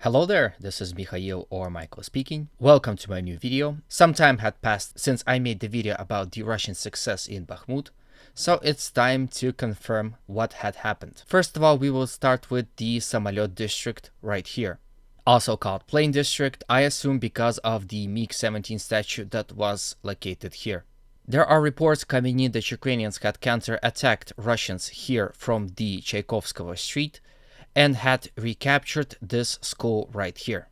Hello there, this is Mikhail or Michael speaking. Welcome to my new video. Some time had passed since I made the video about the Russian success in Bakhmut, so it's time to confirm what had happened. First of all, we will start with the Samolyot district right here. Also called Plane District, I assume because of the MiG-17 statue that was located here. There are reports coming in that Ukrainians had counterattacked Russians here from the Tchaikovskого Street and had recaptured this school right here.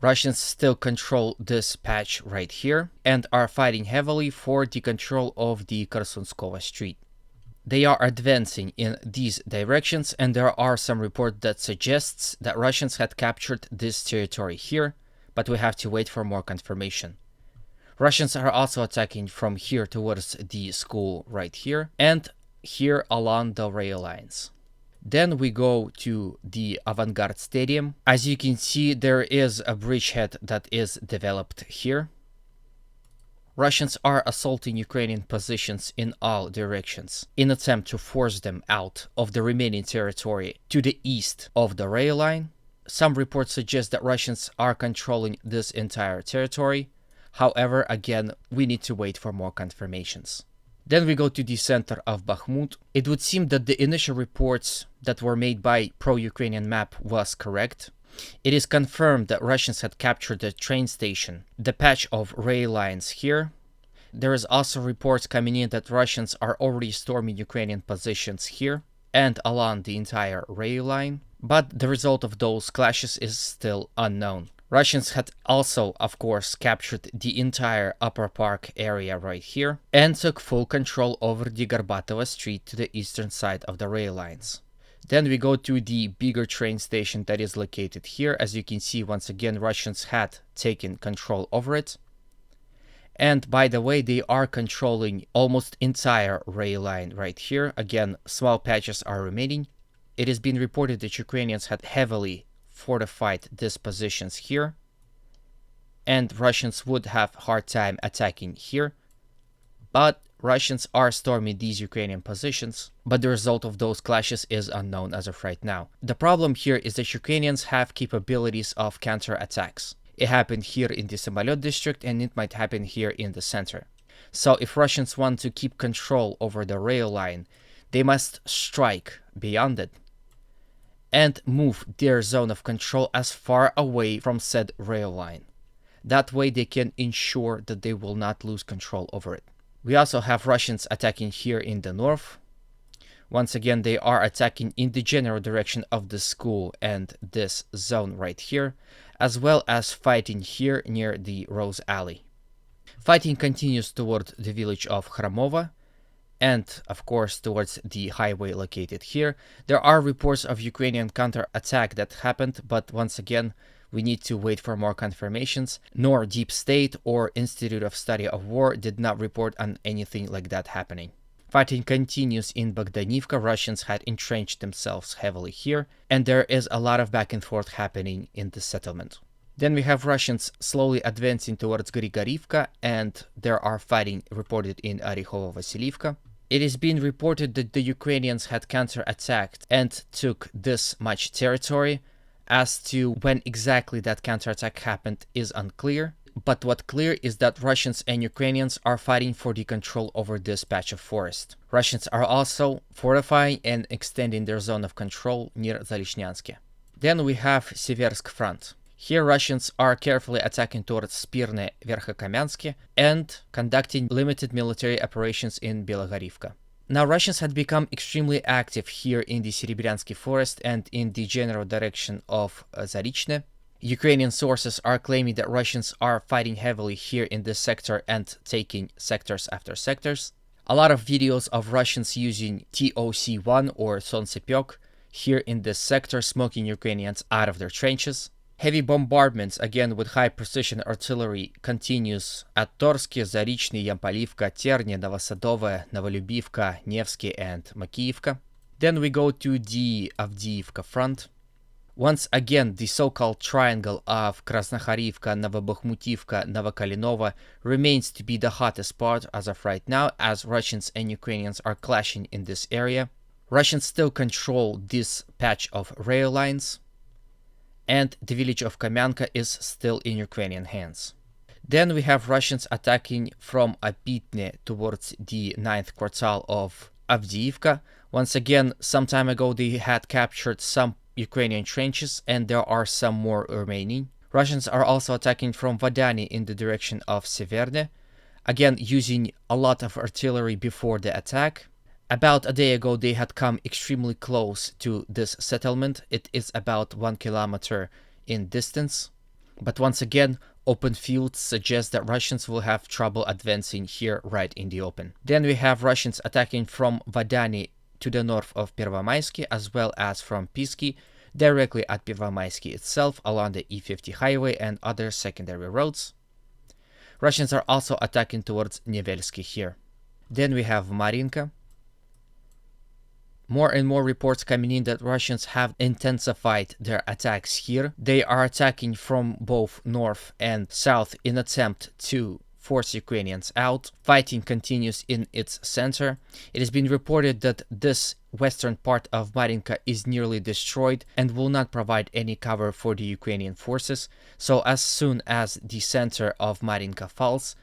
Russians still control this patch right here and are fighting heavily for the control of the Korsunskova Street. They are advancing in these directions, and there are some reports that suggests that Russians had captured this territory here, but we have to wait for more confirmation. Russians are also attacking from here towards the school right here and here along the rail lines. Then we go to the Avangard Stadium. As you can see, there is a bridgehead that is developed here. Russians are assaulting Ukrainian positions in all directions in attempt to force them out of the remaining territory to the east of the rail line. Some reports suggest that Russians are controlling this entire territory. However, again, we need to wait for more confirmations. Then we go to the center of Bakhmut. It would seem that the initial reports that were made by pro-Ukrainian map was correct. It is confirmed that Russians had captured the train station, the patch of rail lines here. There is also reports coming in that Russians are already storming Ukrainian positions here and along the entire rail line, but the result of those clashes is still unknown. Russians had also, of course, captured the entire upper park area right here and took full control over the Gorbatova Street to the eastern side of the rail lines. Then we go to the bigger train station that is located here. As you can see, once again, Russians had taken control over it. And by the way, they are controlling almost entire rail line right here. Again, small patches are remaining. It has been reported that Ukrainians had heavily fortified these positions here, and Russians would have hard time attacking here, but Russians are storming these Ukrainian positions, but the result of those clashes is unknown as of right now. The problem here is that Ukrainians have capabilities of counterattacks. It happened here in the Samolyot district, and it might happen here in the center. So if Russians want to keep control over the rail line, they must strike beyond it and move their zone of control as far away from said rail line. That way they can ensure that they will not lose control over it. We also have Russians attacking here in the north. Once again, they are attacking in the general direction of the school and this zone right here, as well as fighting here near the Rose Alley. Fighting continues toward the village of Khramova, and of course towards the highway located here. There are reports of Ukrainian counterattack that happened, but once again, we need to wait for more confirmations. Nor Deep State or Institute of Study of War did not report on anything like that happening. Fighting continues in Bogdanivka. Russians had entrenched themselves heavily here, and there is a lot of back and forth happening in the settlement. Then we have Russians slowly advancing towards Grigorivka, and there are fighting reported in Orekhovo-Vasiliivka. It has been reported that the Ukrainians had counterattacked and took this much territory. As to when exactly that counterattack happened is unclear, but what clear is that Russians and Ukrainians are fighting for the control over this patch of forest. Russians are also fortifying and extending their zone of control near Zalishnianske. Then we have Siversk front. Here Russians are carefully attacking towards Spirne Verkhokamyanske and conducting limited military operations in Belogorivka. Now Russians had become extremely active here in the Serebryansky forest and in the general direction of Zarichne. Ukrainian sources are claiming that Russians are fighting heavily here in this sector and taking sectors after sectors. A lot of videos of Russians using TOC-1 or Solntsepek here in this sector, smoking Ukrainians out of their trenches. Heavy bombardments, again with high precision artillery, continues at Torske, Zarichny, Yampolivka, Terny, Novosadove, Novolubivka, Nevsky, and Makiivka. Then we go to the Avdiivka front. Once again, the so-called triangle of Krasnokhorivka, Novobakhmutivka, Novokalinova remains to be the hottest part as of right now, as Russians and Ukrainians are clashing in this area. Russians still control this patch of rail lines, and the village of Kamyanka is still in Ukrainian hands. Then we have Russians attacking from Apitne towards the 9th quartile of Avdiivka. Once again, some time ago they had captured some Ukrainian trenches and there are some more remaining. Russians are also attacking from Vadani in the direction of Severne, again using a lot of artillery before the attack. About a day ago they had come extremely close to this settlement. It is about 1 kilometer in distance. But once again, open fields suggest that Russians will have trouble advancing here right in the open. Then we have Russians attacking from Vadani to the north of Pervomaisky, as well as from Pisky directly at Pervomaisky itself along the E50 highway and other secondary roads. Russians are also attacking towards Nevelsky here. Then we have Marinka. More and more reports coming in that Russians have intensified their attacks here. They are attacking from both north and south in attempt to force Ukrainians out. Fighting continues in its center. It has been reported that this western part of Marinka is nearly destroyed and will not provide any cover for the Ukrainian forces. So as soon as the center of Marinka falls,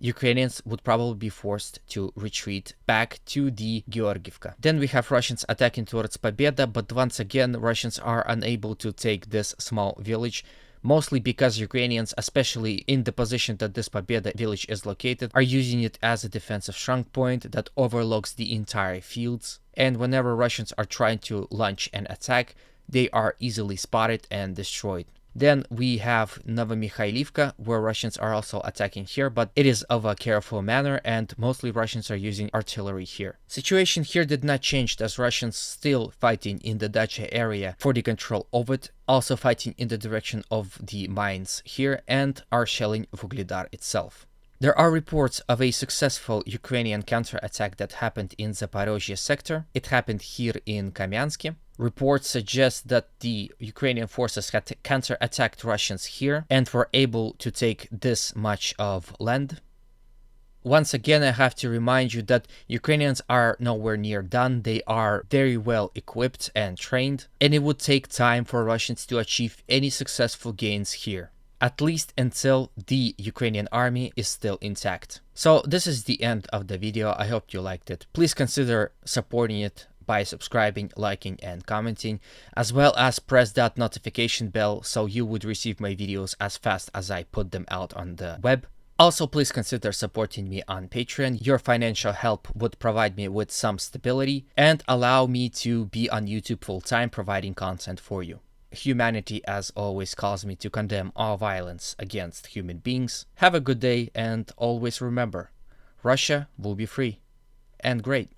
Ukrainians would probably be forced to retreat back to the Georgievka. Then we have Russians attacking towards Pobeda, but once again Russians are unable to take this small village, mostly because Ukrainians, especially in the position that this Pobeda village is located, are using it as a defensive strong point that overlooks the entire fields. And whenever Russians are trying to launch an attack, they are easily spotted and destroyed. Then we have Novomikhailivka, where Russians are also attacking here, but it is of a careful manner and mostly Russians are using artillery here. Situation here did not change as Russians still fighting in the Dacha area for the control of it, also fighting in the direction of the mines here and are shelling Vuhledar itself. There are reports of a successful Ukrainian counterattack that happened in Zaporizhzhia sector. It happened here in Kamyansky. Reports suggest that the Ukrainian forces had counterattacked Russians here and were able to take this much of land. Once again, I have to remind you that Ukrainians are nowhere near done. They are very well equipped and trained, and it would take time for Russians to achieve any successful gains here, at least until the Ukrainian army is still intact. So this is the end of the video. I hope you liked it. Please consider supporting it by subscribing, liking and commenting, as well as press that notification bell so you would receive my videos as fast as I put them out on the web. Also, please consider supporting me on Patreon. Your financial help would provide me with some stability and allow me to be on YouTube full-time providing content for you. Humanity, as always, calls me to condemn all violence against human beings. Have a good day and always remember, Russia will be free and great.